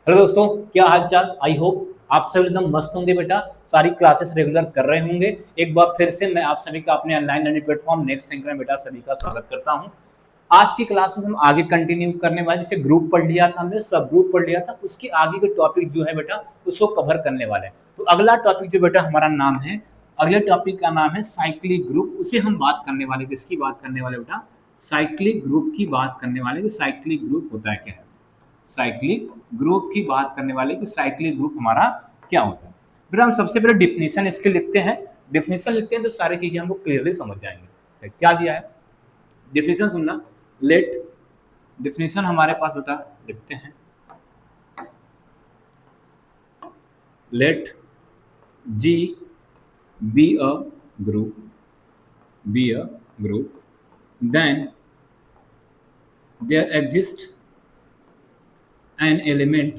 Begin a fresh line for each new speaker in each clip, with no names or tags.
Hello दोस्तों, क्या हाल चाल। आई होप आप सब एकदम मस्त होंगे बेटा। सारी क्लासेस रेगुलर कर रहे होंगे। एक बार फिर से मैं आप सभी का अपने online learning platform next anchor में बेटा सभी का स्वागत करता हूं। आज की क्लास में हम आगे कंटिन्यू करने वाले, जैसे ग्रुप पढ़ लिया था हमने, सब ग्रुप पढ़ लिया था, उसके आगे के टॉपिक जो है बेटा उसको कवर करने वाले हैं। तो अगला टॉपिक जो बेटा हमारा नाम है, अगले टॉपिक का नाम है साइक्लिक ग्रुप। उसे हम बात करने वाले, किसकी बात करने वाले बेटा? साइक्लिक ग्रुप की बात करने वाले कि साइक्लिक ग्रुप होता है क्या है। साइक्लिक ग्रुप की बात करने वाले कि साइक्लिक ग्रुप हमारा क्या होता है। फिर हम सबसे पहले डिफिनीशन इसके लिखते हैं। डिफिनीशन लिखते हैं तो सारी चीजें हमको क्लियरली समझ जाएंगे। तो क्या दिया है डिफिनीशन सुनना। लेट डिफिनीशन हमारे पास बेटा लिखते हैं। Let G be a group then there exist an element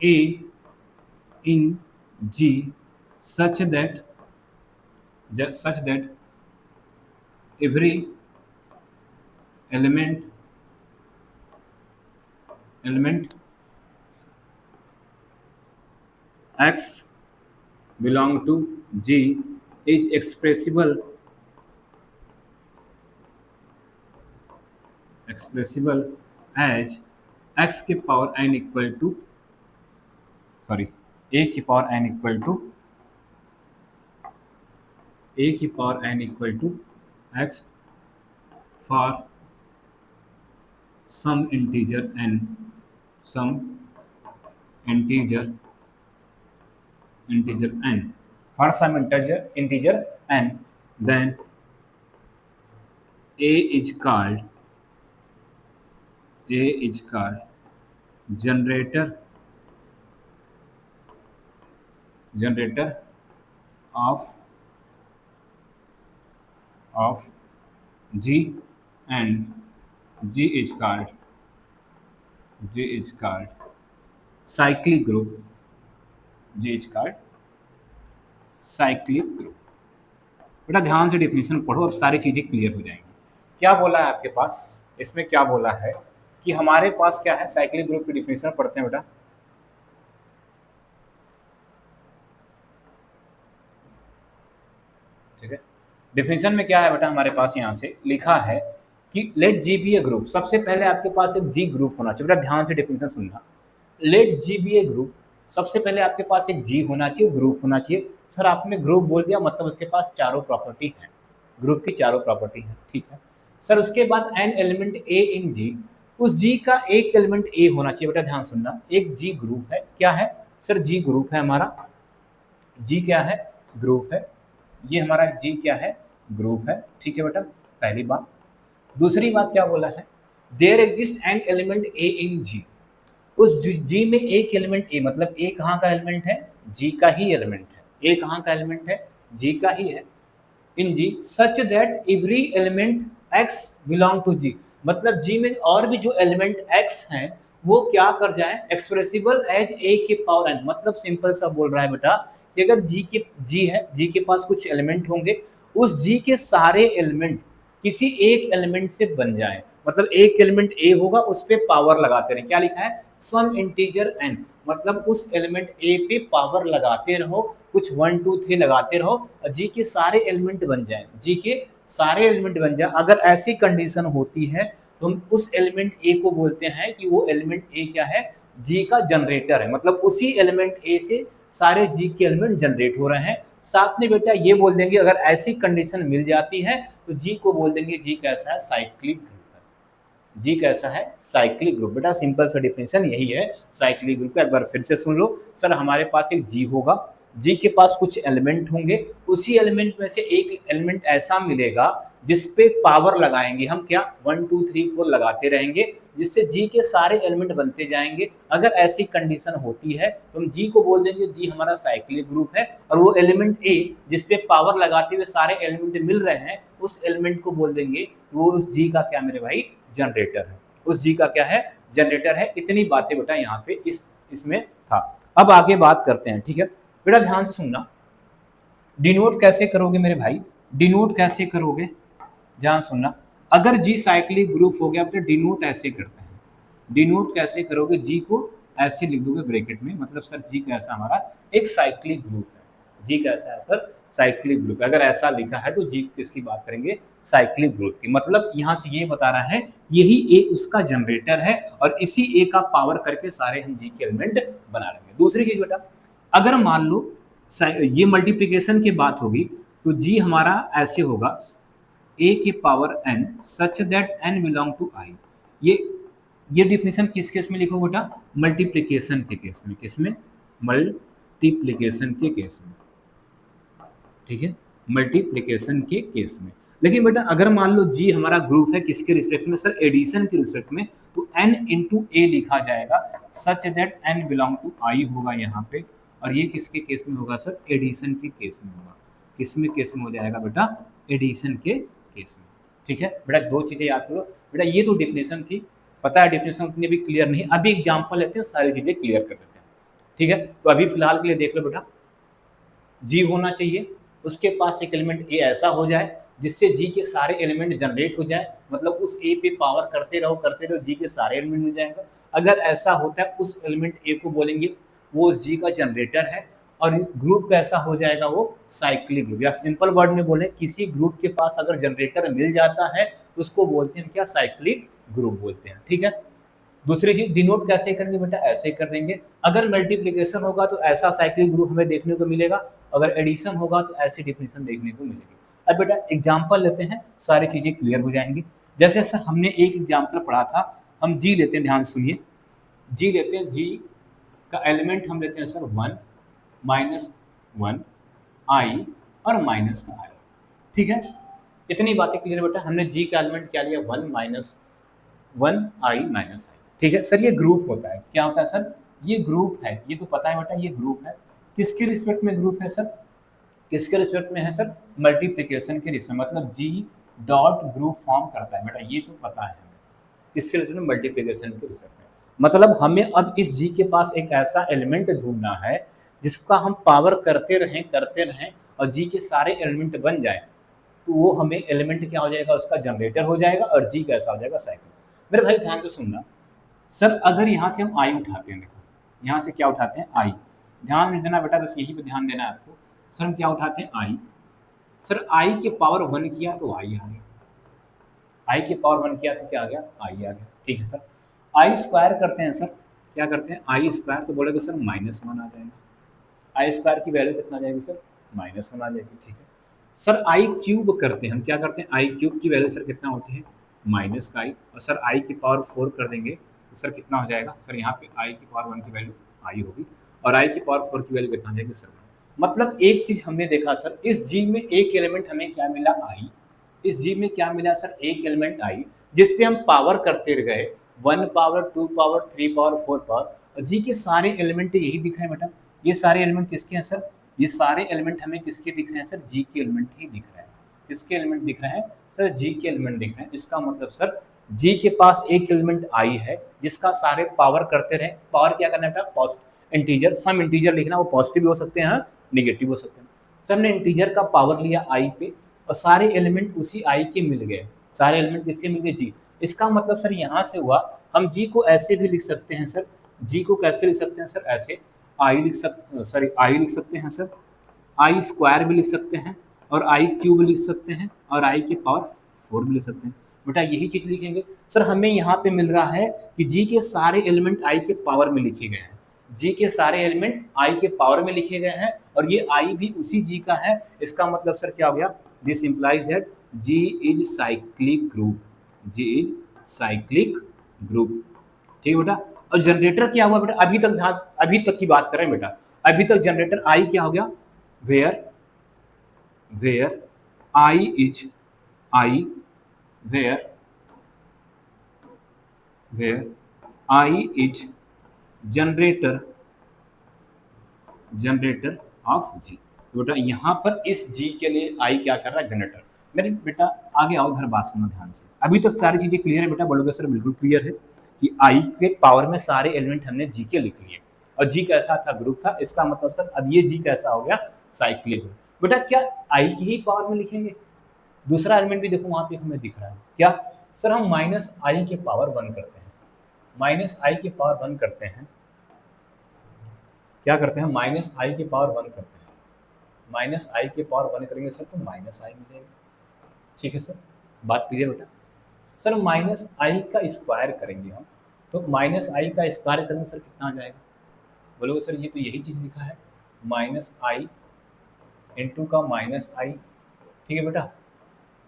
A in G such that every element X belong to G is expressible as x की power n equal to a की power n equal to x for some integer n for some integer n, then a is called generator of G and G is called cyclic group. G is called cyclic group. बेटा ध्यान से definition पढ़ो, अब सारी चीजें clear हो जाएंगी। क्या बोला है आपके पास इसमें? क्या बोला है कि हमारे पास क्या है, साइक्लिक ग्रुप की डिफिनीशन पढ़ते हैं बेटा। ठीक है, डिफिनीशन में क्या है बेटा हमारे पास यहाँ से लिखा है कि लेट जी बी ए ग्रुप। सबसे पहले आपके पास एक जी ग्रुप होना चाहिए बेटा, ध्यान से डिफिनीशन सुनना। लेट जी बी ए ग्रुप, सबसे पहले आपके पास एक जी होना चाहिए, ग्रुप होना चाहिए। सर आपने ग्रुप बोल दिया, मतलब उसके पास चारों प्रॉपर्टी है, ग्रुप की चारों प्रॉपर्टी है। ठीक है सर, उसके बाद एन एलिमेंट ए इन जी, उस जी का एक एलिमेंट ए होना चाहिए बेटा। ध्यान सुनना, एक जी ग्रुप है। क्या है सर? जी ग्रुप है हमारा। जी क्या है? ग्रुप है। ये हमारा जी क्या है? ग्रुप है। ठीक है बेटा, पहली बात। दूसरी बात क्या बोला है? देयर एग्जिस्ट एन एलिमेंट ए इन जी, उस जी में एक एलिमेंट ए, मतलब ए कहाँ का एलिमेंट है? जी का ही एलिमेंट है। ए कहाँ का एलिमेंट है? जी का ही है। In G such that every element x belong to G, मतलब जी में और भी जो एलिमेंट एक्स हैं वो क्या कर जाए? एक्सप्रेसिबल एज ए के पावर एन। मतलब सिंपल सा बोल रहा है बेटा कि अगर जी है, जी के पास कुछ एलिमेंट होंगे, उस जी के सारे एलिमेंट किसी एक एलिमेंट से बन जाए। मतलब एक एलिमेंट ए होगा, उस पर पावर लगाते रहे। क्या लिखा है? सम इंटीजर एन, मतलब उस एलिमेंट ए पे पावर लगाते रहो, कुछ 1 2 3 लगाते रहो, और जी के सारे एलिमेंट बन जाए। जी के सारे एलिमेंट बन जाए। अगर ऐसी कंडीशन होती है तो हम उस एलिमेंट ए को बोलते हैं कि वो एलिमेंट ए क्या है? जी का जनरेटर है। मतलब उसी एलिमेंट ए से सारे जी के एलिमेंट जनरेट हो रहे हैं। साथ में बेटा ये बोल देंगे, अगर ऐसी कंडीशन मिल जाती है तो जी को बोल देंगे जी कैसा है? साइक्लिक ग्रुप है। जी कैसा है? Cyclic group. बेटा सिंपल सा डिफिनेशन यही है साइक्लिक ग्रुप का। एक बार फिर से सुन लो। सर हमारे पास एक जी होगा, जी के पास कुछ एलिमेंट होंगे, उसी एलिमेंट में से एक एलिमेंट ऐसा मिलेगा जिसपे पावर लगाएंगे हम, क्या 1 2 3 4 लगाते रहेंगे, जिससे जी के सारे एलिमेंट बनते जाएंगे। अगर ऐसी कंडीशन होती है तो हम जी को बोल देंगे जी हमारा साइक्लिक ग्रुप है। और वो एलिमेंट ए जिसपे पावर लगाते हुए सारे एलिमेंट मिल रहे हैं, उस एलिमेंट को बोल देंगे वो उस जी का क्या मेरे भाई? जनरेटर है। उस जी का क्या है? जनरेटर है। इतनी बातें बेटा यहाँ पे इसमें था। अब आगे बात करते हैं। ठीक है बेटा, ध्यान से सुनना। डिनोट कैसे करोगे मेरे भाई? डिनोट कैसे करोगे? ध्यान सुनना। अगर जी साइक्लिक ग्रुप हो गया तो डिनोट ऐसे करते हैं। डिनोट कैसे करोगे, जी को ऐसे लिख दोगे ब्रैकेट में, मतलब सर जी कैसा हमारा एक साइक्लिक ग्रुप है। जी कैसा है सर, साइक्लिक ग्रुप। अगर ऐसा लिखा है तो जी किसकी बात करेंगे, साइक्लिक ग्रुप की। मतलब यहाँ से ये बता रहा है यही ए उसका जनरेटर है और इसी ए का पावर करके सारे हम जी के एलिमेंट बना लेंगे। दूसरी चीज बेटा, अगर मान लो ये मल्टीप्लीकेशन की बात होगी तो जी हमारा ऐसे होगा ए के power n such that n belong to I. ये ये डिफिनेशन किस केस में लिखो बेटा, मल्टीप्लीकेशन के केस में। किसमें, मल्टीप्लीकेशन के केस में, ठीक है, मल्टीप्लीकेशन के केस में। लेकिन बेटा अगर मान लो जी हमारा ग्रुप है किसके रिस्पेक्ट में सर, एडिशन के रिस्पेक्ट में, तो n इंटू ए लिखा जाएगा such that n belong to I होगा यहाँ पे। और ये किसके केस में होगा सर, एडिशन के केस में होगा। किसमें केस में हो जाएगा बेटा, एडिशन के केस में। ठीक है बेटा, दो चीजें याद करो बेटा, ये तो डिफिनेशन थी, पता है डिफिनेशन उतनी भी क्लियर नहीं। अभी एग्जाम्पल लेते हैं, सारी चीजें क्लियर कर देते हैं। ठीक है, तो अभी फिलहाल के लिए देख लो बेटा, जी होना चाहिए, उसके पास एक एलिमेंट ए ऐसा हो जाए जिससे जी के सारे एलिमेंट जनरेट हो जाए, मतलब उस ए पे पावर करते रहो जी के सारे एलिमेंट मिल जाएंगे। अगर ऐसा होता है उस एलिमेंट ए को बोलेंगे वो उस जी का जनरेटर है, और ग्रुप कैसा हो जाएगा, वो साइक्लिक ग्रुप। या सिंपल वर्ड में बोले, किसी ग्रुप के पास अगर जनरेटर मिल जाता है तो उसको बोलते हैं क्या, साइक्लिक ग्रुप बोलते हैं। ठीक है, दूसरी चीज डिनोट कैसे करेंगे बेटा, ऐसे ही कर देंगे। अगर मल्टीप्लीकेशन होगा तो ऐसा साइक्लिक ग्रुप हमें देखने को मिलेगा, अगर एडिशन होगा तो ऐसी डिफिनेशन देखने को मिलेगी। अब बेटा एग्जाम्पल लेते हैं, सारी चीजें क्लियर हो जाएंगी। जैसे सर हमने एक एग्जाम्पल पढ़ा था, हम जी लेते हैं, ध्यान सुनिए, जी लेते हैं, जी का एलिमेंट हम लेते हैं सर 1 -1 आई और माइनस का आई। ठीक है, इतनी बातें क्लियर बेटा। हमने जी का एलिमेंट क्या लिया, 1 -1 आई माइनस आई। ठीक है सर, ये ग्रुप होता है, क्या होता है सर, ये ग्रुप है, ये तो पता है बेटा, ये ग्रुप है। किसके रिस्पेक्ट में ग्रुप है सर, किसके रिस्पेक्ट में है सर, मल्टीप्लिकेशन के रिस्पेक्ट, मतलब जी डॉट ग्रुप फॉर्म करता है बेटा, ये तो पता है हमें। किसके रिस्पेक्ट में, मल्टीप्लिकेशन के रिस्पेक्ट में। मतलब हमें अब इस जी के पास एक ऐसा एलिमेंट ढूंढना है जिसका हम पावर करते रहें और जी के सारे एलिमेंट बन जाए, तो वो हमें एलिमेंट क्या हो जाएगा, उसका जनरेटर हो जाएगा, और जी कैसा हो जाएगा, साइकिल। मेरे भाई ध्यान से सुनना सर, अगर यहाँ से हम आई उठाते हैं, देखो यहाँ से क्या उठाते हैं, आई, ध्यान नहीं देना बेटा, बस यही पे ध्यान देना है आपको। सर हम क्या उठाते हैं, आई। सर आई के पावर 1 किया तो आई आ गया, आई के पावर 1 किया तो क्या आ गया, आई आ गया। ठीक है सर, आई स्क्वायर करते हैं सर, क्या करते हैं, आई स्क्वायर तो बोलेगा सर -1 आ जाएगा, आई स्क्वायर की वैल्यू कितना आ जाएगी सर, -1 आ जाएगी। ठीक है सर, आई क्यूब करते हैं हम, क्या करते हैं, आई क्यूब की वैल्यू सर कितना होती है, माइनस का आई, और सर आई की पावर 4 कर देंगे तो सर कितना हो जाएगा सर, यहाँ पे आई की पावर 1 की वैल्यू आई होगी, और आई की पावर 4 की वैल्यू कितना हो जाएगी सर। मतलब एक चीज हमने देखा सर, इस जी में एक एलिमेंट हमें क्या मिला, आई। इस जी में क्या मिला सर, एक एलिमेंट आई, जिसपे हम पावर करते गए, 1 पावर 2 पावर 3 पावर 4 पावर, और जी के सारे एलिमेंट यही दिख रहे हैं बेटा। ये सारे एलिमेंट किसके हैं सर, ये सारे एलिमेंट हमें किसके दिख रहे हैं सर, जी के एलिमेंट ही दिख रहे हैं। किसके एलिमेंट दिख रहे हैं सर, जी के एलिमेंट दिख रहे हैं। इसका मतलब सर जी के पास एक एलिमेंट आई है जिसका सारे पावर करते रहे। पावर क्या करना है बेटा, इंटीजर, सम इंटीजर लिखना, वो पॉजिटिव भी हो सकते हैं निगेटिव हो सकते हैं। सर ने इंटीजर का पावर लिया आई पे, और सारे एलिमेंट उसी आई के मिल गए, सारे एलिमेंट किसके मिल गए, जी। इसका मतलब सर यहाँ से हुआ, हम जी को ऐसे भी लिख सकते हैं सर, जी को कैसे लिख सकते हैं सर, ऐसे आई लिख सकते हैं सर, आई स्क्वायर भी लिख सकते हैं, और आई क्यूब लिख सकते हैं, और आई की पावर 4 भी लिख सकते हैं। बेटा यही चीज लिखेंगे सर, हमें यहाँ पे मिल रहा है कि जी के सारे एलिमेंट आई के पावर में लिखे गए हैं, जी के सारे एलिमेंट आई के पावर में लिखे गए हैं, और ये आई भी उसी जी का है। इसका मतलब सर क्या हो गया, this implies that G is cyclic group, G is cyclic group. ठीक है बेटा, और जनरेटर क्या हुआ बेटा, अभी तक की बात कर रहे हैं बेटा, अभी तक जनरेटर आई क्या हो गया, where i is i, where i is generator of G. तो बेटा यहाँ पर इस जी के लिए आई क्या कर रहा है, जनरेटर। मेरे बेटा आगे आओ, घर बात सुनो ध्यान से। अभी तक सारी चीजें क्लियर है बेटा, बोलोगे सर बिल्कुल क्लियर है कि आई के पावर में सारे एलिमेंट हमने जी के लिख लिए, और जी कैसा था, ग्रुप था। इसका मतलब सर अब ये जी कैसा हो गया, साइक्लिक ग्रुप। बेटा क्या आई की ही पावर में लिखेंगे, दूसरा एलिमेंट भी देखो वहां पे हमें दिख रहा है क्या सर, हम -i के पावर 1 करते हैं, माइनस आई के पावर 1 करते हैं, क्या करते हैं, माइनस आई के पावर 1 करते हैं, माइनस आई के पावर 1 करेंगे सर तो माइनस आई मिलेगा। ठीक है सर, बात क्लियर बेटा। सर माइनस आई का स्क्वायर करेंगे हम, तो माइनस आई का स्क्वायर करेंगे सर कितना आ जाएगा, बोलोगे सर ये तो यही चीज़ लिखा है, माइनस आई इंटू का माइनस आई। ठीक है बेटा,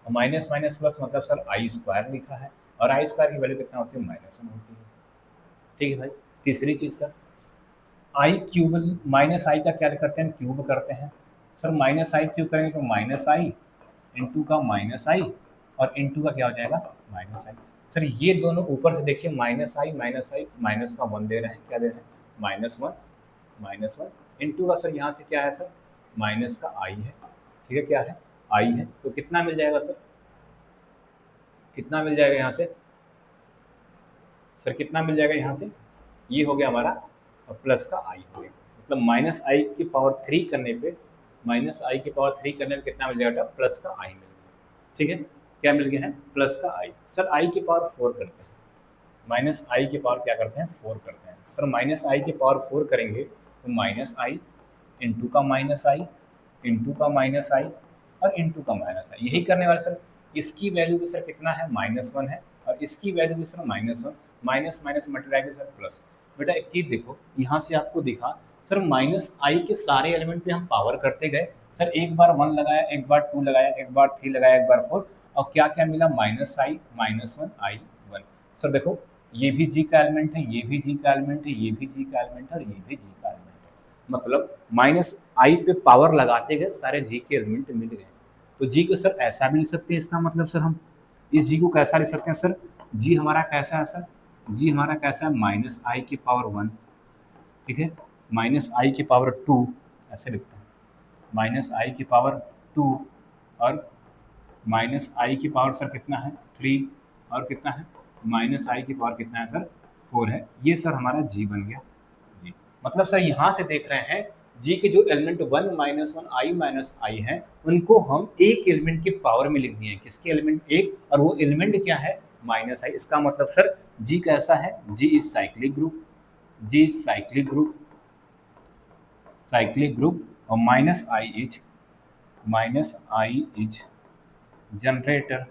माइनस माइनस प्लस मतलब सर आई स्क्वायर लिखा है, और आई स्क्वायर की वैल्यू कितना होती है, -1 होती है। ठीक है भाई। तीसरी चीज़ सर, आई क्यूब, माइनस आई का क्या करते हैं, क्यूब करते हैं। सर माइनस आई क्यूब करेंगे तो माइनस आई इंटू का माइनस आई, और इंटू का क्या हो जाएगा, माइनस आई। सर ये दोनों ऊपर से देखिए, माइनस आई माइनस का 1 दे रहे हैं, क्या दे रहे हैं, -1 इंटू का सर यहाँ से क्या है सर, माइनस का आई है। ठीक है, क्या है, आई है, तो कितना मिल जाएगा सर, कितना मिल जाएगा यहाँ से, सर कितना मिल जाएगा यहाँ से, ये हो गया हमारा प्लस का आई हो गया, मतलब माइनस आई की पावर 3 करने पे, माइनस आई की पावर 3 करने पे कितना मिल जाएगा, प्लस का आई मिल गया। ठीक है, क्या मिल गया है, प्लस का आई। सर आई की पावर 4 करते हैं, माइनस आई की पावर क्या करते हैं, 4 करते हैं। सर माइनस आई की पावर 4 करेंगे तो माइनस आई इंटू का माइनस आई इंटू का माइनस आई और इंटू का माइनस आई, यही करने वाले सर। इसकी वैल्यू भी सर कितना है, -1 है, और इसकी वैल्यू भी sir -1, minus minus multiply sir plus. बेटा एक चीज़ देखो, यहाँ से आपको दिखा सर माइनस आई के सारे एलिमेंट पे हम पावर करते गए सर, एक बार 1 लगाया, एक बार 2 लगाया, एक बार 3 लगाया, एक बार 4, और क्या क्या मिला, -1 आई -1। सर देखो ये भी जी का एलिमेंट है, ये भी जी का एलिमेंट है, ये भी जी का एलिमेंट है, और ये भी जी का एलिमेंट है, मतलब माइनस आई पे पावर लगाते गए सारे जी के एलिमेंट मिल गए। तो जी को सर ऐसा भी लिख सकते हैं, इसका मतलब सर हम इस जी को कैसा लिख सकते हैं सर, जी हमारा कैसा है सर, जी हमारा कैसा है, माइनस आई की पावर 1, ठीक है, माइनस आई की पावर 2, ऐसे लिखते हैं, माइनस आई की पावर 2, और माइनस आई की पावर सर कितना है, 3, और कितना है, माइनस आई की पावर कितना है सर, 4 है। ये सर हमारा जी बन गया जी। मतलब सर यहाँ से देख रहे हैं जी के जो एलिमेंट 1 -1 आई माइनस आई है, उनको हम एक एलिमेंट के पावर में लिख दिए हैं, किसके एलिमेंट, एक, और वो एलिमेंट क्या है, माइनस आई। इसका मतलब सर जी कैसा है, G is cyclic group, G is cyclic group, cyclic group, और minus i is generator,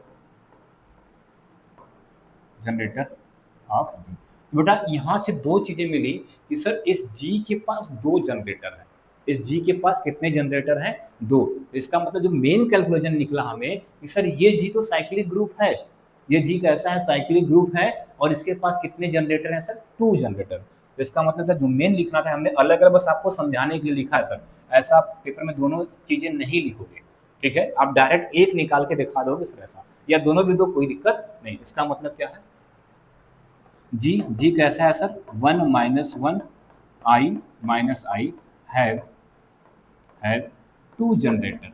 generator of G. बेटा यहाँ से दो चीजें मिली कि सर इस जी के पास 2 जनरेटर है, इस जी के पास कितने जनरेटर हैं, 2। तो इसका मतलब जो मेन कैलकुलेशन निकला हमें कि सर ये जी तो साइक्लिक ग्रुप है, ये जी कैसा है, साइक्लिक ग्रुप है, और इसके पास कितने जनरेटर हैं सर, 2 जनरेटर। तो इसका मतलब है जो मेन लिखना था हमने अलग अलग बस आपको समझाने के लिए लिखा है सर, ऐसा आप पेपर में दोनों चीजें नहीं लिखोगे। ठीक है, आप डायरेक्ट एक निकाल के दिखा दोगे सर ऐसा, या दोनों भी दो, कोई दिक्कत नहीं। इसका मतलब क्या है, जी, जी कैसा है sir, 1 -1 I minus I have 2 generator,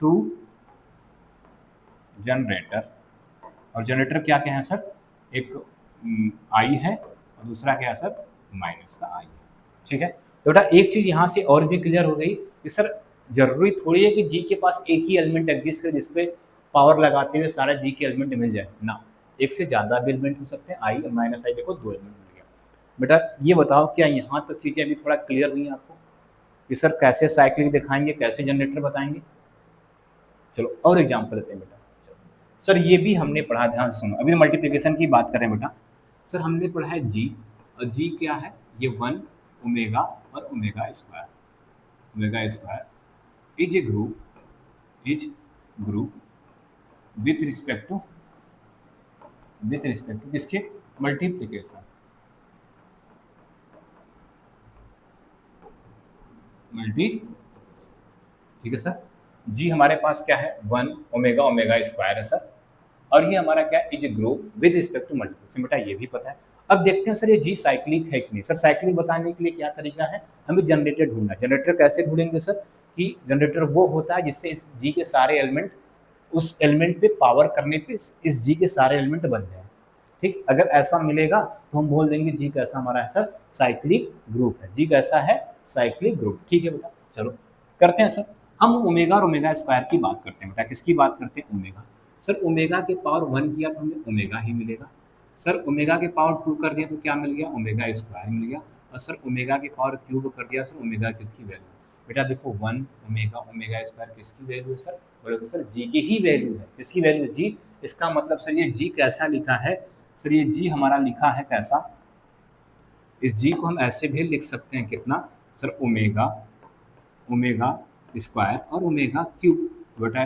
2 generator, और जनरेटर क्या क्या है सर, एक आई है और दूसरा क्या है सर, माइनस का आई है। ठीक है, तो बेटा एक चीज यहाँ से और भी क्लियर हो गई कि सर जरूरी थोड़ी है कि जी के पास एक ही एलिमेंट एग्जिस्ट करे जिसपे पावर लगाते हुए सारा जी के एलिमेंट मिल जाए ना, एक से ज़्यादा भी एलिमेंट हो सकते हैं। आई और माइनस आई देखो 2 एलिमेंट मिल गया। बेटा ये बताओ क्या यहाँ तक चीज़ें अभी थोड़ा क्लियर हुई आपको कि सर कैसे साइक्लिक दिखाएंगे, कैसे जनरेटर बताएंगे। चलो और एग्जाम्पल लेते हैं बेटा। चलो सर ये भी हमने पढ़ा, ध्यान से सुनो, अभी मल्टीप्लिकेशन की बात करें बेटा। सर हमने पढ़ा है जी, और जी क्या है, ये 1 ओमेगा और omega square is a group with respect to किसके, मल्टीप्लिकेशन, ठीक है सर। जी हमारे पास क्या है, 1 ओमेगा स्क्वायर है सर, और ये हमारा क्या है, is group with respect to multiplication. बेटा ये भी पता है। अब देखते हैं सर ये जी साइक्लिक है कि नहीं। सर साइक्लिक बताने के लिए क्या तरीका है, हमें जनरेटर ढूंढना। जनरेटर कैसे ढूंढेंगे सर, कि जनरेटर वो होता है जिससे इस जी के सारे एलिमेंट उस एलिमेंट पे पावर करने पे इस जी के सारे एलिमेंट बन जाए। ठीक, अगर ऐसा मिलेगा तो हम बोल देंगे जी कैसा हमारा है सर, साइक्लिक ग्रुप है। जी कैसा है, साइक्लिक ग्रुप। ठीक है बेटा, चलो करते हैं सर। हम ओमेगा और ओमेगा स्क्वायर की बात करते हैं बेटा, किसकी बात करते हैं, ओमेगा। सर ओमेगा के पावर 1 किया तो हमें ओमेगा ही मिलेगा। सर ओमेगा के पावर 2 कर दिया तो क्या मिल गया, ओमेगा स्क्वायर मिल गया। और सर ओमेगा की पावर क्यूब कर दिया, सर ओमेगा क्यूब की वैल्यू। बेटा देखो 1 ओमेगा ओमेगा स्क्वायर किसकी वैल्यू है सर, बोलोगे सर जी की ही वैल्यू है। किसकी वैल्यू है, जी। इसका मतलब सर ये जी कैसा लिखा है, सर ये जी हमारा लिखा है कैसा, इस जी को हम ऐसे भी लिख सकते हैं कितना सर, ओमेगा ओमेगा स्क्वायर और ओमेगा क्यूब। बेटा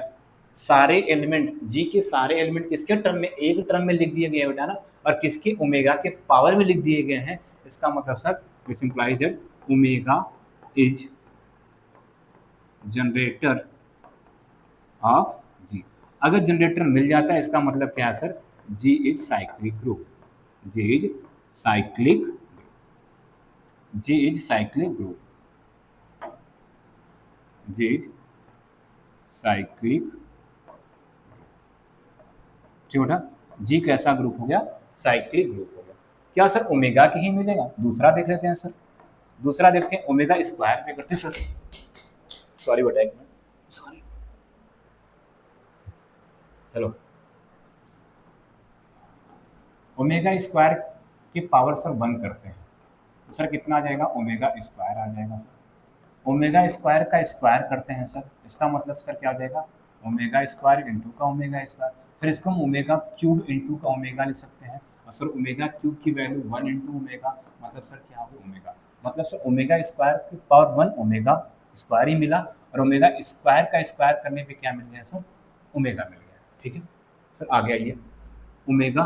सारे एलिमेंट जी के सारे एलिमेंट किसके टर्म में, एक टर्म में लिख दिए गए बेटा ना, और किसके, ओमेगा के पावर में लिख दिए गए हैं। इसका मतलब sir this implies that omega is generator of G. अगर जनरेटर मिल जाता है इसका मतलब क्या है sir, G is cyclic group, G is cyclic, G is cyclic group, G is cyclic. ठीक बेटा, जी कैसा ग्रुप हो गया, साइक्लिक ग्रुप हो गया। क्या सर ओमेगा की ही मिलेगा, दूसरा देख लेते हैं सर। दूसरा देखते हैं ओमेगा स्क्वायर पे करते हैं सर, सॉरी बेटा एक मिनट, सॉरी। चलो ओमेगा स्क्वायर के पावर सर 1 करते हैं तो सर कितना आ जाएगा, ओमेगा स्क्वायर आ जाएगा सर। ओमेगा स्क्वायर का स्क्वायर करते हैं सर, इसका मतलब सर क्या आ जाएगा, ओमेगा स्क्वायर इंटू का ओमेगा स्क्वायर। सर इसको हम ओमेगा क्यूब इंटू का ओमेगा लिख सकते हैं। और सर ओमेगा क्यूब की वैल्यू 1 इंटू ओमेगा, मतलब सर क्या होगा ओमेगा, मतलब सर ओमेगा स्क्वायर की पावर 1 ओमेगा स्क्वायर ही मिला, और ओमेगा स्क्वायर का स्क्वायर करने पे क्या मिल गया सर, ओमेगा मिल गया। ठीक है सर, आगे आइए, ओमेगा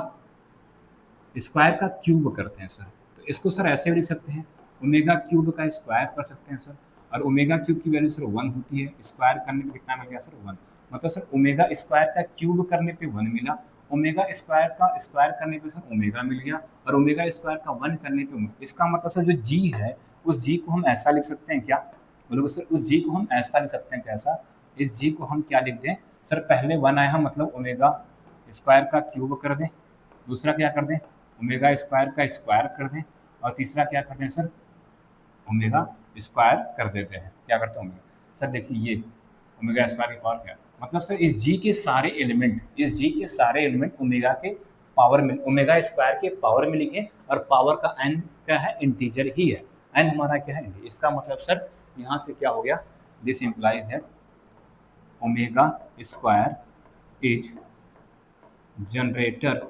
स्क्वायर का क्यूब करते हैं सर, तो इसको सर ऐसे भी लिख सकते हैं, ओमेगा क्यूब का स्क्वायर कर सकते हैं सर। और ओमेगा क्यूब की वैल्यू सर 1 होती है, स्क्वायर करने पे कितना मिल गया सर 1, मतलब सर ओमेगा स्क्वायर का क्यूब करने पे 1 मिला, ओमेगा स्क्वायर का स्क्वायर करने पे सर ओमेगा मिल गया, और ओमेगा स्क्वायर का 1 करने पे 1। इसका मतलब सर जो जी है उस जी को हम ऐसा लिख सकते हैं क्या, बोलोगे सर उस जी को हम ऐसा लिख सकते हैं कैसा, इस जी को हम क्या लिख दें सर, पहले 1 आया मतलब ओमेगा स्क्वायर का क्यूब कर दें, दूसरा क्या कर दें, ओमेगा स्क्वायर का स्क्वायर कर दें, और तीसरा क्या करते हैं सर, ओमेगा स्क्वायर कर देते हैं। क्या करते हैं ओमेगा, सर देखिए ये ओमेगा स्क्वायर की पावर क्या है, मतलब सर इस जी के सारे एलिमेंट, इस जी के सारे एलिमेंट ओमेगा के पावर में, ओमेगा स्क्वायर के पावर में लिखें, और पावर का एन क्या है, इंटीजर ही है, एन हमारा क्या है, इसका मतलब सर यहाँ से क्या हो गया, this implies that omega square is generator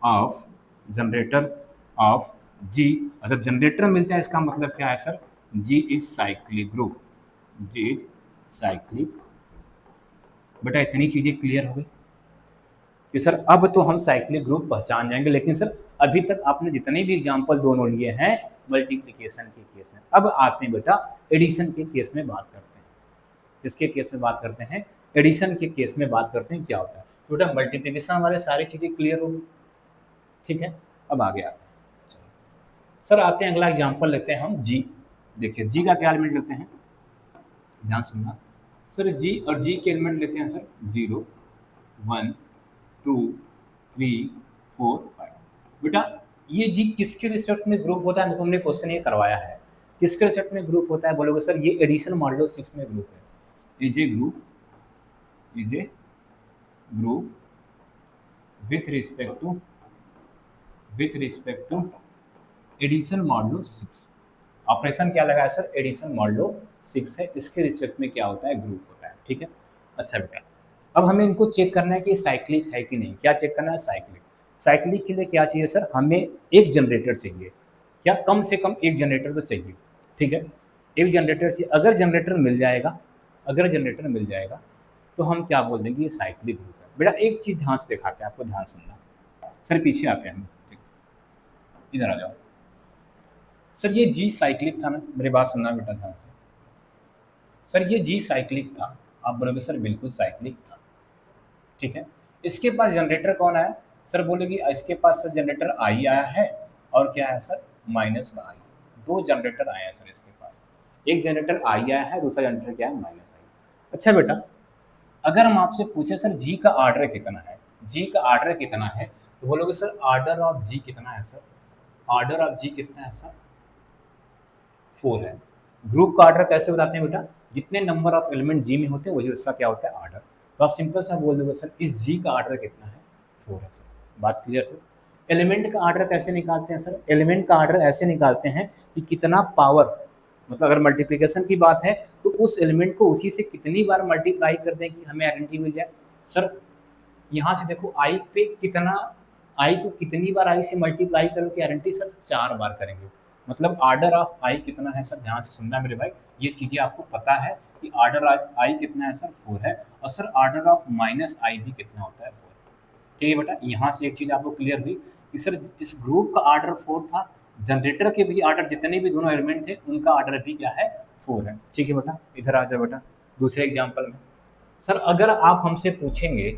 of, generator of G. अच्छा जनरेटर मिलता है इसका मतलब क्या है sir, G is cyclic group, G is cyclic. बेटा इतनी चीजें क्लियर हो गई कि सर अब तो हम साइक्लिक ग्रुप पहचान जाएंगे, लेकिन सर अभी तक आपने जितने भी एग्जाम्पल दोनों लिए हैं मल्टीप्लिकेशन के केस में, अब आते हैं बेटा एडिशन के केस में बात करते हैं। किसके केस में बात करते हैं, एडिशन के केस में बात करते हैं क्या होता है। तो बेटा मल्टीप्लिकेशन हमारे सारी चीजें क्लियर होगी, ठीक है। अब आगे आते हैं, चलो सर आते हैं अगला एग्जाम्पल लेते हैं हम जी। देखिए जी का क्या एलिमेंट लेते हैं, ध्यान सुनना सर, जी और जी के एलिमेंट लेते हैं सर 0 1 2 3 4 5। बेटा ये जी किसके रिस्पेक्ट में ग्रुप होता है, हमने क्वेश्चन ये करवाया है, किसके रिस्पेक्ट में ग्रुप होता है, बोलोगे सर ये एडिशन मॉडल 6 में ग्रुप है। Is a group, is a group with respect to, with respect to addition modulo 6। Operation क्या लगा है सर, एडिशन मॉडलो 6 है, इसके रिस्पेक्ट में क्या होता है, ग्रुप होता है। ठीक है, अच्छा बेटा अब हमें इनको चेक करना है कि साइक्लिक है कि नहीं। क्या चेक करना है, साइक्लिक। साइक्लिक के लिए क्या चाहिए सर, हमें एक जनरेटर चाहिए, क्या कम से कम एक जनरेटर तो चाहिए। ठीक है, एक जनरेटर चाहिए, अगर जनरेटर मिल जाएगा, अगर जनरेटर मिल जाएगा तो हम क्या बोल देंगे, ये साइक्लिक ग्रुप है। बेटा एक चीज़ ध्यान से दिखाते हैं आपको, ध्यान सुनना सर, पीछे आते हैं हम, इधर आ जाओ सर। ये जी साइक्लिक था ना, मेरी बात सुनना बेटा ध्यान से। सर ये जी साइक्लिक था, आप बोलोगे सर बिल्कुल साइक्लिक था। ठीक है, इसके पास जनरेटर कौन आया सर, बोलेगी इसके पास सर जनरेटर आई आया है, और क्या है सर माइनस का आई। दो जनरेटर आए हैं सर इसके पास, एक जनरेटर आई आया है, दूसरा जनरेटर क्या है माइनस आई। अच्छा बेटा अगर हम आपसे पूछे सर जी का ऑर्डर कितना है, जी का ऑर्डर कितना है, तो बोलोगे सर ऑर्डर ऑफ जी कितना है सर, ऑर्डर ऑफ जी कितना है सर, 4 है। ग्रुप का ऑर्डर कैसे बताते हैं बेटा, जितने नंबर ऑफ एलिमेंट जी में होते हैं वही उसका क्या होता है ऑर्डर। तो आप सिंपल सा बोल दोगे सर इस जी का ऑर्डर कितना है, 4 है सर। बात क्लियर सर। एलिमेंट का ऑर्डर कैसे निकालते हैं सर? एलिमेंट का ऑर्डर ऐसे निकालते हैं कि कितना पावर, मतलब अगर मल्टीप्लिकेशन की बात है तो उस एलिमेंट को उसी से कितनी बार मल्टीप्लाई कर दें कि हमें आइडेंटिटी मिल जाए। सर यहाँ से देखो आई पे कितना, आई को कितनी बार आई से मल्टीप्लाई करो कि आइडेंटिटी सर 4 बार करेंगे। मतलब ऑर्डर ऑफ आई कितना है सर, ध्यान से सुनना मेरे भाई, ये चीज़ें आपको पता है कि ऑर्डर ऑफ आई कितना है सर 4 है, और सर ऑर्डर ऑफ माइनस आई भी कितना होता है 4। ठीक है बेटा, यहाँ से एक चीज़ आपको क्लियर हुई कि सर इस ग्रुप का ऑर्डर 4 था, जनरेटर के भी ऑर्डर जितने भी दोनों एलिमेंट थे उनका ऑर्डर भी क्या है 4 है। ठीक है बेटा, इधर आ जाओ बेटा दूसरे एग्जाम्पल में। सर अगर आप हमसे पूछेंगे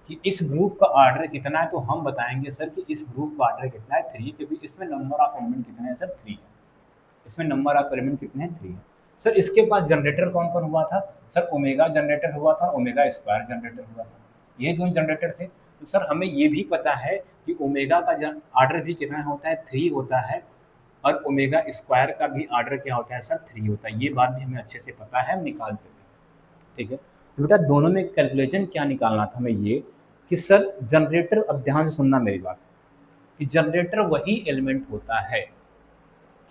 कि इस ग्रुप का ऑर्डर कितना है तो हम बताएंगे सर कि इस ग्रुप का ऑर्डर कितना है 3, क्योंकि इसमें नंबर ऑफ एलिमेंट कितने हैं सर 3 है। इसमें नंबर ऑफ एलिमेंट कितने हैं 3 है। सर इसके पास जनरेटर कौन कौन हुआ था? सर ओमेगा जनरेटर हुआ था, ओमेगा स्क्वायर जनरेटर हुआ था, ये दोनों जनरेटर थे। तो सर हमें ये भी पता है कि ओमेगा का ऑर्डर भी कितना होता है 3 होता है, और ओमेगा स्क्वायर का भी ऑर्डर क्या होता है सर 3 होता है। ये बात भी हमें अच्छे से पता है, हम निकाल देते हैं। ठीक है, तो बेटा दोनों में कैलकुलेशन क्या निकालना था हमें ये कि सर जनरेटर, अब ध्यान से सुनना मेरी बात, कि जनरेटर वही एलिमेंट होता है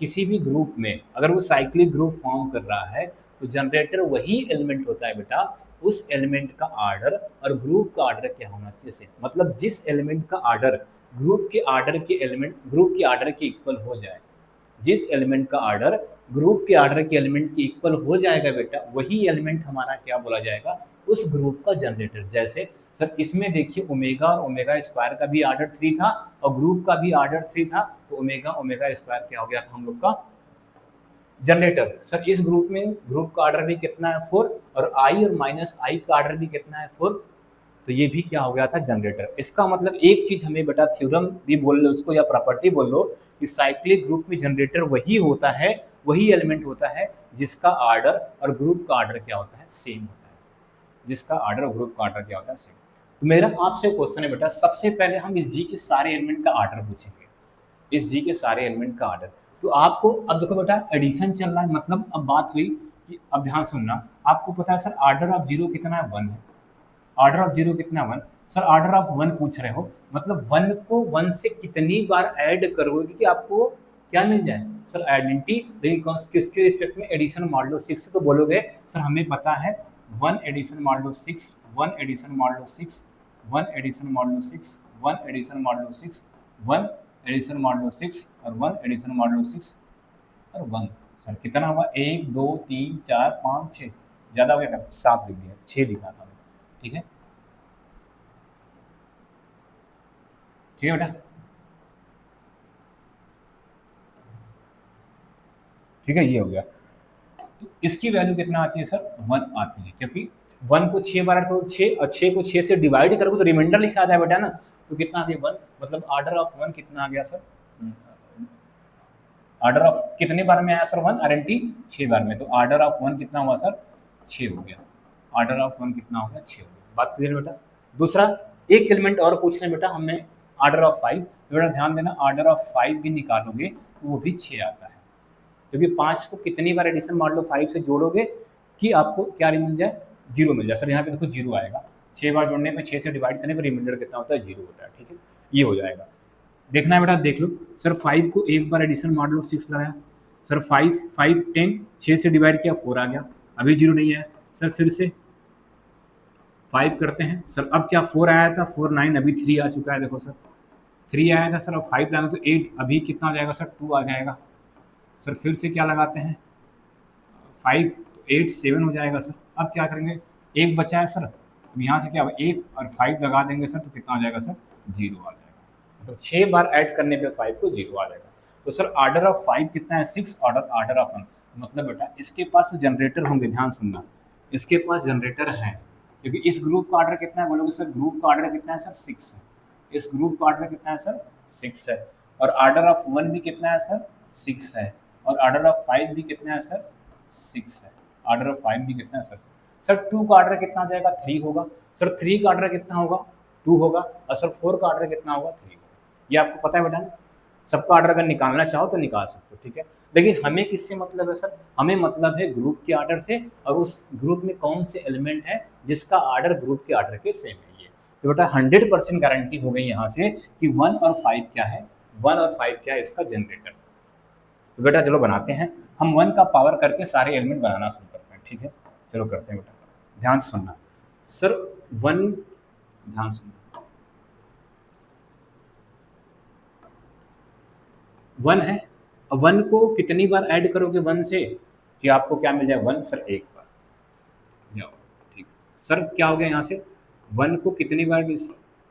किसी भी ग्रुप में, अगर वो साइक्लिक ग्रुप फॉर्म कर रहा है तो जनरेटर वही एलिमेंट होता है बेटा, उस एलिमेंट का ऑर्डर और ग्रुप का ऑर्डर क्या होना चाहिए से, मतलब जिस एलिमेंट का ऑर्डर ग्रुप के ऑर्डर के एलिमेंट, ग्रुप के ऑर्डर के इक्वल हो जाए, जिस एलिमेंट का ऑर्डर ग्रुप के ऑर्डर के एलिमेंट के इक्वल हो जाएगा बेटा, वही एलिमेंट हमारा क्या बोला जाएगा, उस ग्रुप का जनरेटर। जैसे सर इसमें देखिए ओमेगा और ओमेगा स्क्वायर का भी ऑर्डर 3 था और ग्रुप का भी ऑर्डर 3 था, तो ओमेगा ओमेगा स्क्वायर क्या हो गया था हम लोग का जनरेटर। सर इस ग्रुप में ग्रुप का ऑर्डर भी कितना है 4, और आई और माइनस आई का ऑर्डर भी कितना है 4, तो ये भी क्या हो गया था जनरेटर। इसका मतलब एक चीज हमें बेटा थ्योरम भी बोल लो उसको या प्रॉपर्टी बोल लो कि साइक्लिक ग्रुप में जनरेटर वही होता है, वही एलिमेंट होता है जिसका ऑर्डर और ग्रुप का ऑर्डर क्या होता है सेम होता है, जिसका ऑर्डर और ग्रुप का ऑर्डर क्या होता है सेम। तो मेरा आपसे क्वेश्चन है बेटा, सबसे पहले हम इस जी के सारे एलिमेंट का ऑर्डर पूछेंगे, इस जी के सारे एलिमेंट का ऑर्डर। तो आपको अब देखो बेटा एडिशन चल रहा है, मतलब अब बात हुई कि अब ध्यान सुनना, आपको पता है सर ऑर्डर ऑफ जीरो कितना है 1 है, ऑर्डर ऑफ जीरो कितना 1। सर ऑर्डर ऑफ 1 पूछ रहे हो, मतलब 1 को 1 से कितनी बार ऐड करोगे कि आपको क्या मिल जाए सर आइडेंटिटी। लेकिन किसके रिस्पेक्ट में एडिशन मॉडलो 6 तो बोलोगे सर हमें पता है 1 addition modulo 6, 1 addition modulo 6, 1 addition modulo 6, 1 addition modulo 6, 1 addition modulo 6 और 1 एडिशन मॉडलो 6 और 1। सर कितना हुआ 1 2 3 4 5 6, ज़्यादा हो गया 7 लिख दिया, 6 लिखा था। ठीक है, ठीक है बेटा, ठीक है ये हो गया। तो इसकी वैल्यू कितना आती है सर 1 आती है, क्योंकि 1 को 6 बार करो 6 और 6 को 6 से डिवाइड करोगे तो रिमाइंडर लिखा आता है बेटा ना, तो कितना आ गया 1, मतलब ऑर्डर ऑफ 1 कितना आ गया सर, ऑर्डर ऑफ कितने बार में आया सर 1 आरएनटी 6 बार में, तो ऑर्डर ऑफ 1 कितना हुआ सर 6 हो गया, ऑर्डर ऑफ 1 कितना हो गया 6 हो गया। बात क्लियर बेटा। दूसरा एक एलिमेंट और पूछ रहे बेटा हमने ऑर्डर ऑफ 5, तो बेटा ध्यान देना ऑर्डर ऑफ 5 भी निकालोगे तो वो भी 6 आता है, क्योंकि 5 को कितनी बार एडिशन मान लो 5 से जोड़ोगे कि आपको क्या मिल जाए 0 मिल जाए। सर यहाँ पे देखो 0 आएगा, 6 बार जोड़ने पे 6 से डिवाइड करने पर रिमाइंडर कितना होता है 0 होता है। ठीक है, ये हो जाएगा, देखना है बेटा देख लो। सर 5 को एक बार एडिशन मान लो 6 लगाया, सर 5 5 10, 6 से डिवाइड किया 4 आ गया, अभी 0 नहीं है। सर फिर से 5 करते हैं, सर अब क्या 4 आया था 4 9, अभी 3 आ चुका है, देखो सर 3 आया था सर, अब 5 लगाएंगे तो 8, अभी कितना आ जाएगा सर 2 आ जाएगा। सर फिर से क्या लगाते हैं 5 तो 8 7 हो जाएगा सर। अब क्या करेंगे, एक बचा है सर, अब यहाँ से क्या होगा 1 और 5 लगा देंगे सर, तो कितना आ जाएगा सर 0 आ जाएगा, मतलब 6 बार ऐड करने पे 5 को 0 आ जाएगा। तो सर ऑर्डर ऑफ 5 कितना है 6, ऑर्डर ऑफ 1, मतलब बेटा इसके पास जनरेटर होंगे, ध्यान सुनना इसके पास जनरेटर है, क्योंकि इस ग्रुप का ऑर्डर कितना है बोलोगे सर, ग्रुप का ऑर्डर कितना है सर 6 है, इस ग्रुप का ऑर्डर कितना है सर 6 है, और ऑर्डर ऑफ 1 भी कितना है सर 6 है, और ऑर्डर ऑफ 5 भी कितना है सर 6 है, ऑर्डर ऑफ 5 भी कितना है सर। सर 2 का ऑर्डर कितना आ जाएगा 3 होगा, सर 3 का ऑर्डर कितना होगा 2 होगा, और सर 4 का ऑर्डर कितना होगा 3 होगा। ये आपको पता है बेटा ना, सबका ऑर्डर अगर निकालना चाहो तो निकाल सकते हो। ठीक है, लेकिन हमें किससे मतलब है सर, हमें मतलब है ग्रुप के ऑर्डर से, और उस ग्रुप में कौन से एलिमेंट है जिसका ऑर्डर ग्रुप के ऑर्डर के सेम है। ये तो बेटा 100% गारंटी हो गई यहाँ से कि 1 और 5 क्या है, 1 और 5 क्या है इसका जनरेटर। तो बेटा चलो बनाते हैं, हम 1 का पावर करके सारे एलिमेंट बनाना शुरू करते हैं, ठीक है। चलो करते हैं बेटा, ध्यान से सुनना सर। 1, ध्यान सुनना, 1 है, अब 1 को कितनी बार ऐड करोगे 1 से कि आपको क्या मिल जाए 1 सर, एक बार जाओ, ठीक सर। क्या हो गया यहाँ से 1 को कितनी बार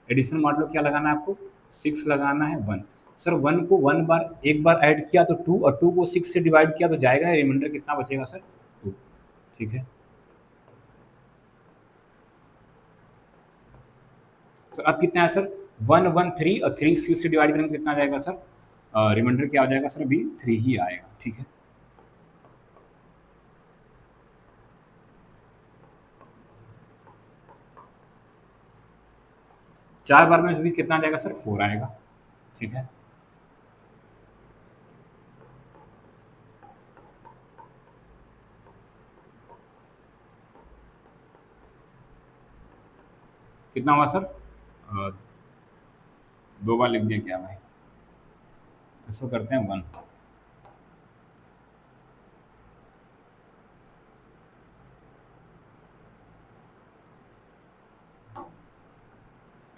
एडिशन मॉड लो, क्या लगाना है आपको 6 लगाना है 1 सर। 1 को 1 बार एक बार ऐड किया तो 2, और 2 को 6 से डिवाइड किया तो जाएगा, रिमाइंडर कितना बचेगा सर 2, ठीक है सर। अब कितना है सर 1 1 3, और 3 6 से डिवाइड करेंगे कितना जाएगा सर, रिमाइंडर क्या हो जाएगा सर, अभी 3 ही आएगा, ठीक है। चार बार में भी कितना जाएगा सर 4 आएगा, ठीक है। कितना हुआ सर, 2 बार लिख दिया क्या भाई, इसको करते हैं 1,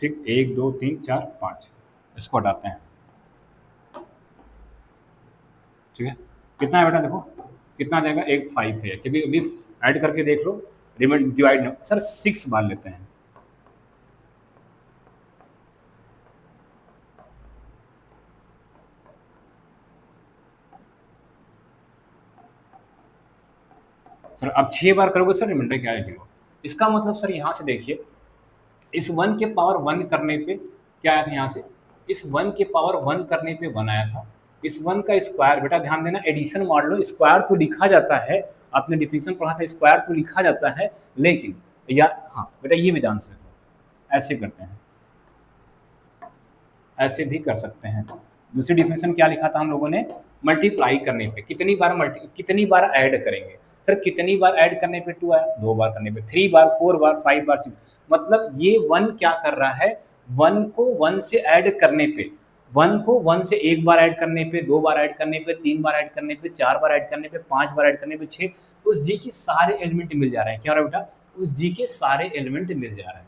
ठीक 1 2 3 4 5, इसको हटाते हैं, ठीक है। कितना है बेटा देखो, कितना आ जाएगा, एक 5 है, क्योंकि अभी ऐड करके देख लो, रिमाइंड डिवाइड सर 6 बार लेते हैं, सर। अब 6 बार करोगे सर, रिमाइंडर क्या है 0। इसका मतलब सर यहाँ से देखिए, इस 1 के पावर 1 करने पे क्या आया था यहाँ से, इस 1 के पावर 1 करने पे 1 आया था। इस 1 का स्क्वायर, बेटा ध्यान देना, एडिशन मॉडल स्क्वायर तो लिखा जाता है, आपने डिफिनेशन पढ़ा था, स्क्वायर तो लिखा जाता है, लेकिन या हाँ बेटा ये भी ध्यान से रखो, ऐसे करते हैं, ऐसे भी कर सकते हैं। दूसरी डिफिनेशन क्या लिखा था हम लोगों ने, मल्टीप्लाई करने पे कितनी बार ऐड करेंगे सर, कितनी बार ऐड करने पे 2 आया, 2 बार करने पे 3 बार, 4 बार, 5 बार, 6, मतलब ये 1 क्या कर रहा है, 1 को 1 से ऐड करने पे, 1 को 1 से एक बार ऐड करने पे, 2 बार ऐड करने पे, 3 बार ऐड करने पे, 4 बार ऐड करने पे, 5 बार ऐड करने पे, 6, उस जी के सारे एलिमेंट मिल जा रहे हैं। क्या हो रहा है बेटा, उस जी के सारे एलिमेंट मिल जा रहे हैं।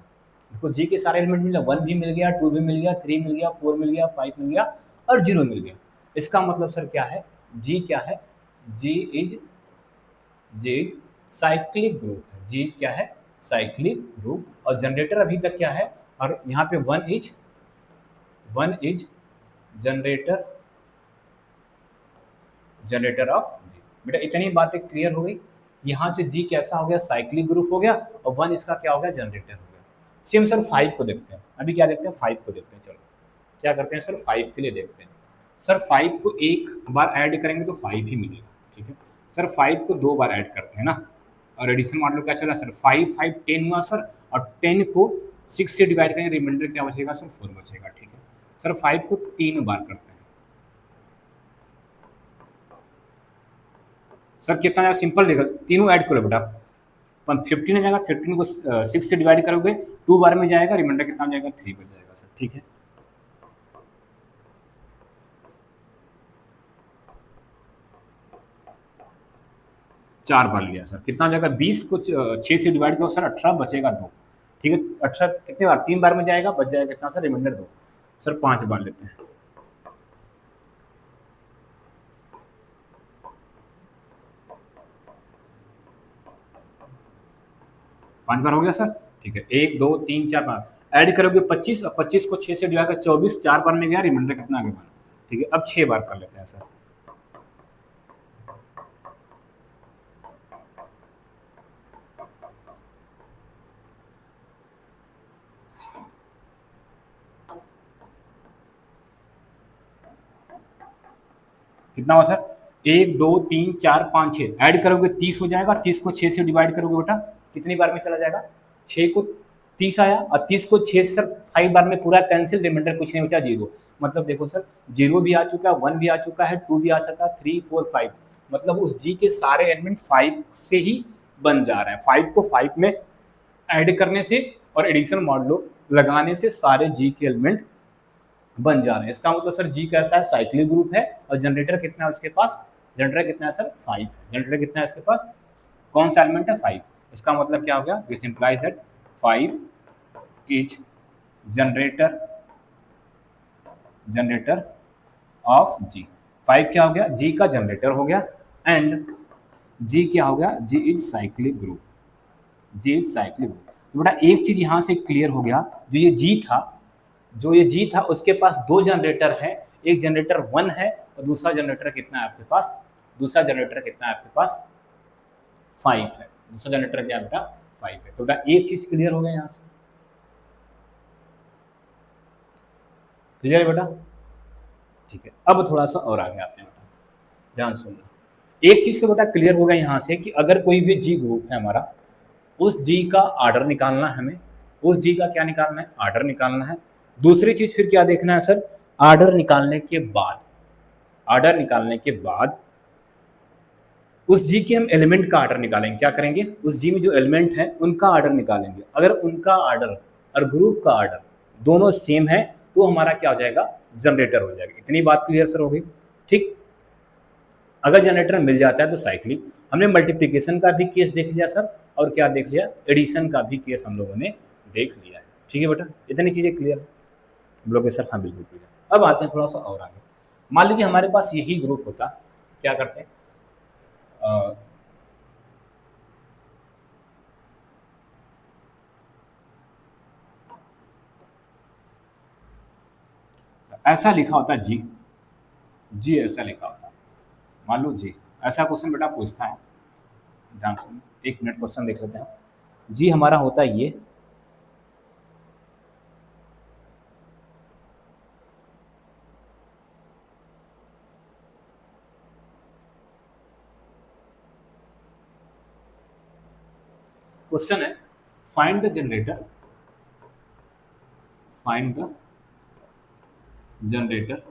देखो जी के सारे एलिमेंट मिल गया, 1 भी मिल गया, 2 भी मिल गया, 3 मिल गया, 4 मिल गया, 5 मिल गया और 0 मिल गया। इसका मतलब सर क्या है, जी क्या है, जी इज साइक्लिक ग्रुप है, जी क्या है, साइक्लिक ग्रुप। और जनरेटर अभी तक क्या है, और यहाँ पे 1 is generator, generator of G. बेटा इतनी बातें क्लियर हो गई, यहाँ से जी कैसा हो गया, साइक्लिक ग्रुप हो गया, और 1 इसका क्या हो गया, जनरेटर हो गया। सेम सर 5 को देखते हैं, अभी क्या देखते हैं, 5 को देखते हैं। चलो क्या करते हैं सर, 5 के लिए देखते हैं सर। 5 को एक बार ऐड करेंगे तो 5 ही मिलेगा, ठीक है सर। 5 को 2 बार ऐड करते हैं ना, और एडिशन मॉडल क्या चला सर, 5 5 10 हुआ सर, और 10 को 6 से डिवाइड करेंगे, रिमाइंडर क्या बचेगा सर, 4 बचेगा, ठीक है सर। 5 को 3 बार करते हैं सर, कितना जाएगा, सिंपल देखो, तीनों ऐड करो बेटा, 15 हो जाएगा, 15 को 6 से डिवाइड करोगे 2 बार में जाएगा, रिमाइंडर कितना हो जाएगा, 3 बच जाएगा सर, ठीक है। चार बार लिया सर, कितना हो जाएगा, 20 को 6 से डिवाइड करो सर, 18 बचेगा 2, ठीक है। 18 कितने बार, 3 बार में जाएगा, बच जाएगा कितना सर, रिमाइंडर 2 सर। 5 बार लेते हैं, 5 बार हो गया सर, ठीक है। 1 2 3 4 5 ऐड करोगे 25, और 25 को 6 से डिवाइड कर 24, 4 बार में गया, रिमाइंडर कितना आगे बना, ठीक है। अब 6 बार कर लेते हैं सर, कितना हुआ सर, 1 2 3 4 5 6 ऐड करोगे 30 हो जाएगा, 30 को 6 से डिवाइड करोगे बेटा कितनी बार में चला जाएगा, 6 को 30 आया, और 30 को 6 से सर 5 बार में पूरा कैंसिल, रिमाइंडर कुछ नहीं बचा, 0। मतलब देखो सर, 0 भी आ चुका है, 1 भी आ चुका है, 2 भी आ सका, 3 4 5, मतलब उस जी के सारे एलिमेंट 5 से ही बन जा रहे हैं। 5 को 5 में ऐड करने से और एडिशन मॉड लो लगाने से सारे जी के एलिमेंट बन जा रहे हैं। इसका मतलब सर जी कैसा है, साइक्लिक ग्रुप है। और जनरेटर कितना है उसके पास, जनरेटर कितना है सर 5 है। जनरेटर कितना है उसके पास, कौन सा एलिमेंट है 5। इसका मतलब क्या हो गया, this implies that 5 is generator generator of G. 5 क्या हो गया, जी का जनरेटर हो गया। एंड जी क्या हो गया, G is cyclic group, G is cyclic group. तो बेटा एक चीज यहां से क्लियर हो गया, जो ये जी था उसके पास दो जनरेटर है, एक जनरेटर 1 है और दूसरा जनरेटर कितना है आपके पास, दूसरा जनरेटर कितना है आपके पास 5 है। दूसरा जनरेटर क्या है बेटा 5 है। तो बेटा एक चीज क्लियर हो गया यहां से, क्लियर है बेटा, ठीक है। अब थोड़ा सा और आगे आते हैं बेटा, ध्यान सुनना। एक चीज तो बेटा क्लियर होगा यहां से कि अगर कोई भी जी ग्रुप है हमारा, उस जी का आर्डर निकालना है हमें, उस जी का क्या निकालना है, आर्डर निकालना है। दूसरी चीज फिर क्या देखना है सर, आर्डर निकालने के बाद, आर्डर निकालने के बाद उस जी के हम एलिमेंट का आर्डर निकालेंगे। क्या करेंगे, उस जी में जो एलिमेंट है उनका आर्डर निकालेंगे। अगर उनका आर्डर और ग्रुप का आर्डर दोनों सेम है तो हमारा क्या हो जाएगा, जनरेटर हो जाएगा। इतनी बात क्लियर सर हो गई, ठीक। अगर जनरेटर मिल जाता है तो साइक्लिक। हमने मल्टीप्लीकेशन का भी केस देख लिया सर, और क्या देख लिया, एडिशन का भी केस हम लोगों ने देख लिया है। ठीक है बेटा, इतनी चीजें क्लियर हम लोग के सर, हाँ बिल्कुल क्लियर। अब आते हैं थोड़ा सा और आगे। मान लीजिए हमारे पास यही ग्रुप होता, क्या करते हैं, ऐसा लिखा होता जी, जी ऐसा लिखा होता, मान लो जी ऐसा क्वेश्चन बेटा पूछता है, ध्यान सुनो, एक मिनट क्वेश्चन देख लेते हैं। जी हमारा होता है ये, क्वेश्चन है find the generator, find the generator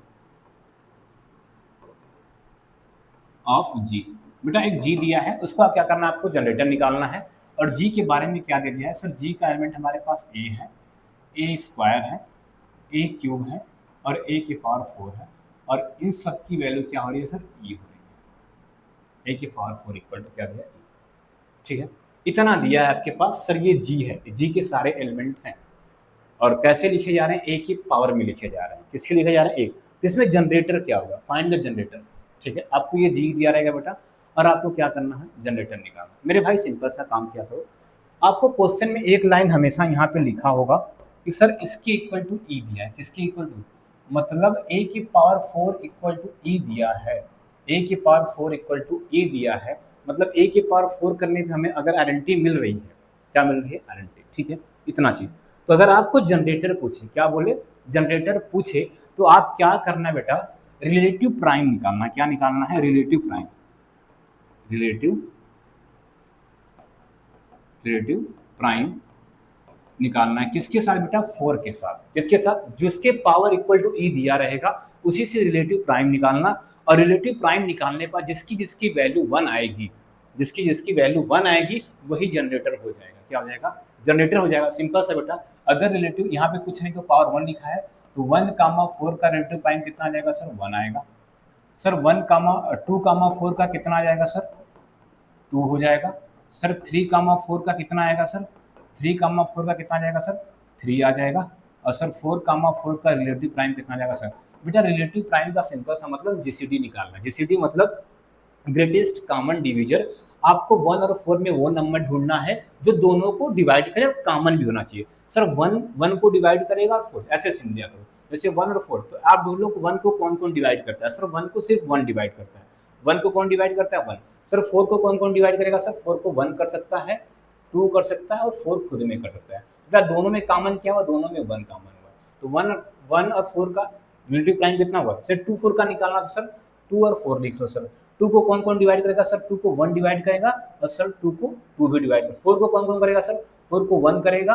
of G. बेटा एक जी दिया है, उसका क्या करना है, आपको जनरेटर निकालना है। और जी के बारे में क्या दे दिया है सर, जी का एलिमेंट हमारे पास ए है, ए स्क्वायर है, ए क्यूब है और ए के पावर 4 है। और इन सब की वैल्यू क्या हो रही है सर, ई हो रही है। ए के पावर 4 इक्वल टू क्या दिया, ई। ठीक है, इतना दिया है आपके पास सर, ये जी है, जी के सारे एलिमेंट हैं। और कैसे लिखे जा रहे हैं, ए की पावर में लिखे जा रहे हैं। किसके लिखे जा रहे हैं, ए। तो इसमें जनरेटर क्या होगा, फाइंड द जनरेटर। ठीक है, आपको ये जी दिया रहेगा बेटा, और आपको क्या करना है, जनरेटर निकालना। मेरे भाई सिंपल सा काम किया करो, आपको क्वेश्चन में एक लाइन हमेशा यहाँ पे लिखा होगा कि सर इसके इक्वल टू ई दिया है। किसके इक्वल टू, मतलब ए की पावर 4 इक्वल टू ई दिया है। ए की पावर 4 इक्वल टू ई दिया है, मतलब ए की पावर 4 करने पे हमें अगर आइडेंटिटी मिल रही है, क्या मिल रही है, आइडेंटिटी। ठीक है, इतना चीज। तो अगर आपको जनरेटर पूछे, क्या बोले, जनरेटर पूछे, तो आप क्या करना है बेटा, रिलेटिव प्राइम निकालना। क्या निकालना है, relative prime, relative relative prime निकालना है। किसके साथ बेटा, 4 के साथ। किसके साथ, जिसके पावर इक्वल टू ई दिया रहेगा उसी से रिलेटिव प्राइम निकालना। और रिलेटिव प्राइम निकालने पर जिसकी जिसकी वैल्यू 1 आएगी, जिसकी जिसकी वैल्यू 1 आएगी वही जनरेटर हो जाएगा। क्या हो जाएगा, जनरेटर हो जाएगा। सिंपल सा बेटा, अगर रिलेटिव यहाँ पे कुछ नहीं तो पावर 1 लिखा है, तो 1 कामा 4 का रिलेटिव प्राइम कितना आ जाएगा सर, 1 आएगा। सर 1 कामा 2 कामा 4 का कितना आ जाएगा सर, 2 हो जाएगा। सर 3 कामा 4 का कितना आएगा सर, 3 कामा 4 का कितना आ जाएगा सर, 3 आ जाएगा। और सर 4 कामा 4 का रिलेटिव प्राइम कितना आ जाएगा सर। बेटा रिलेटिव प्राइम का सिंपल सा मतलब जीसीडी निकालना। जीसीडी मतलब ग्रेटेस्ट कॉमन डिवीजर। आपको 1 और 4 में वो नंबर ढूंढना है जो दोनों को डिवाइड करे, कॉमन भी होना चाहिए। सर 1 को डिवाइड करेगा और 4 ऐसे समझ लिया करो। जैसे 1 और 4, तो आप ढूंढ लो 1 को कौन कौन डिवाइड करता है। सर 1 को सिर्फ 1 डिवाइड करता है। 1 को कौन डिवाइड करता है, 1। सर 4 को कौन कौन डिवाइड करेगा, सर 4 को 1 कर सकता है, 2 कर सकता है और 4 खुद में कर सकता है। बेटा दोनों में कॉमन क्या हुआ, दोनों में 1 कॉमन हुआ। तो 1 और 4 का रिलेटिव प्राइम कितना हुआ। सर 2 4 का निकालना था सर, 2 और 4 लिख लो सर। 2 को कौन कौन डिवाइड करेगा, सर 2 को 1 डिवाइड करेगा और सर 2 को 2 भी डिवाइड करेगा। 4 को कौन कौन करेगा सर, 4 को 1 करेगा,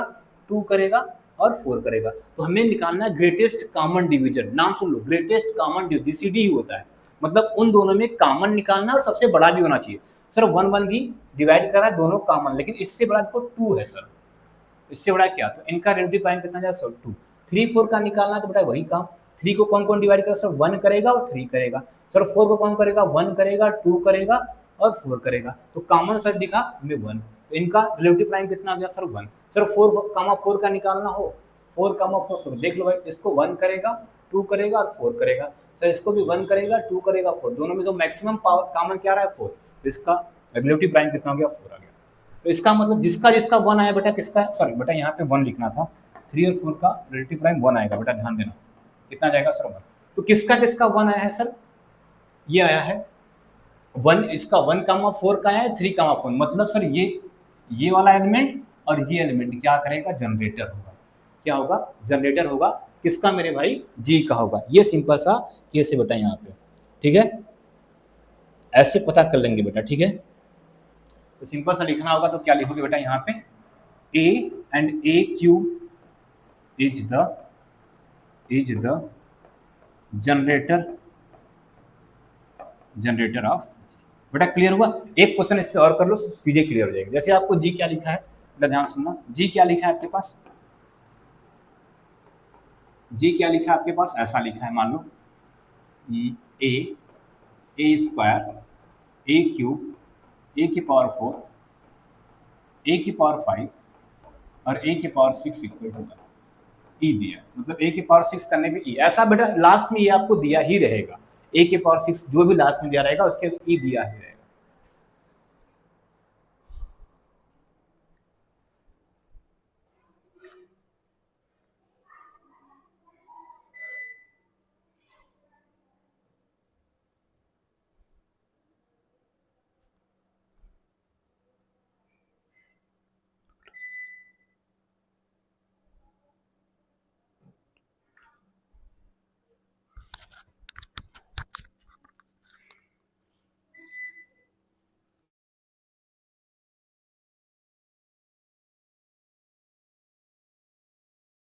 2 करेगा और 4 करेगा। तो हमें निकालना है ग्रेटेस्ट कॉमन डिवीजर। नाम सुन लो, ग्रेटेस्ट कॉमन डिवीजर जीसीडी ही होता है, मतलब उन दोनों में कॉमन निकालना और सबसे बड़ा भी होना चाहिए। सर 1 1 भी डिवाइड कर रहा है, दोनों कॉमन, लेकिन इससे बड़ा देखो 2 है सर। इससे बड़ा क्या, तो इनका रिलेटिव प्राइम कितना जाएगा सर 2। 3 4 का निकालना तो बेटा वही काम, 3 को कौन कौन डिवाइड करेगा सर 1 करेगा और 3 करेगा, सर 4 को कौन करेगा 1 करेगा 2 करेगा और 4 करेगा, तो कॉमन सर दिखा हमें 1, तो इनका रिलेटिव प्राइम कितना आ गया सर 1। सर 4 का निकालना हो 4 तो देख लो भाई, इसको 1 करेगा 2 करेगा और 4 करेगा, सर इसको भी 1 करेगा 2 करेगा 4, दोनों में जो मैक्सिमम कॉमन क्या आ रहा है 4, तो इसका रिलेटिव प्राइम कितना हो गया 4 आ गया। तो इसका मतलब जिसका जिसका 1 आया बेटा किसका, सॉरी बेटा यहाँ पे 1 लिखना था, 3 और 4 का रिलेटिव प्राइम 1 आएगा बेटा, ध्यान देना कितना जाएगा सर 1। तो किसका किसका 1 आया है सर, ये आया है 1, इसका 1 कामा 4 का है 3 कामा 4, मतलब सर ये वाला एलिमेंट और ये एलिमेंट क्या करेगा जनरेटर होगा, क्या होगा जनरेटर होगा, किसका मेरे भाई जी का होगा। ये सिंपल सा केस है बेटा यहाँ पे, ठीक है, ऐसे पता कर लेंगे बेटा, ठीक है। तो सिंपल सा लिखना होगा तो क्या लिखोगे बेटा यहाँ पे, a and a cube is the generator off बेटा, क्लियर हुआ। एक क्वेश्चन इस पे और कर लो, चीजें क्लियर हो जाएगी। जैसे आपको जी क्या लिखा है बेटा, ध्यान सुनना, जी क्या लिखा है आपके पास, जी क्या लिखा है आपके पास, ऐसा लिखा है मान लो ए स्क्वायर ए क्यूब ए की पावर 4 ए की पावर 5 और ए की पावर 6 इक्वल टू ई दिया, मतलब ए की पावर 6 करने पे ई, ऐसा बेटा लास्ट में ये आपको दिया ही रहेगा, ए की पावर 6 जो भी लास्ट में दिया रहेगा उसके ई दिया ही रहेगा।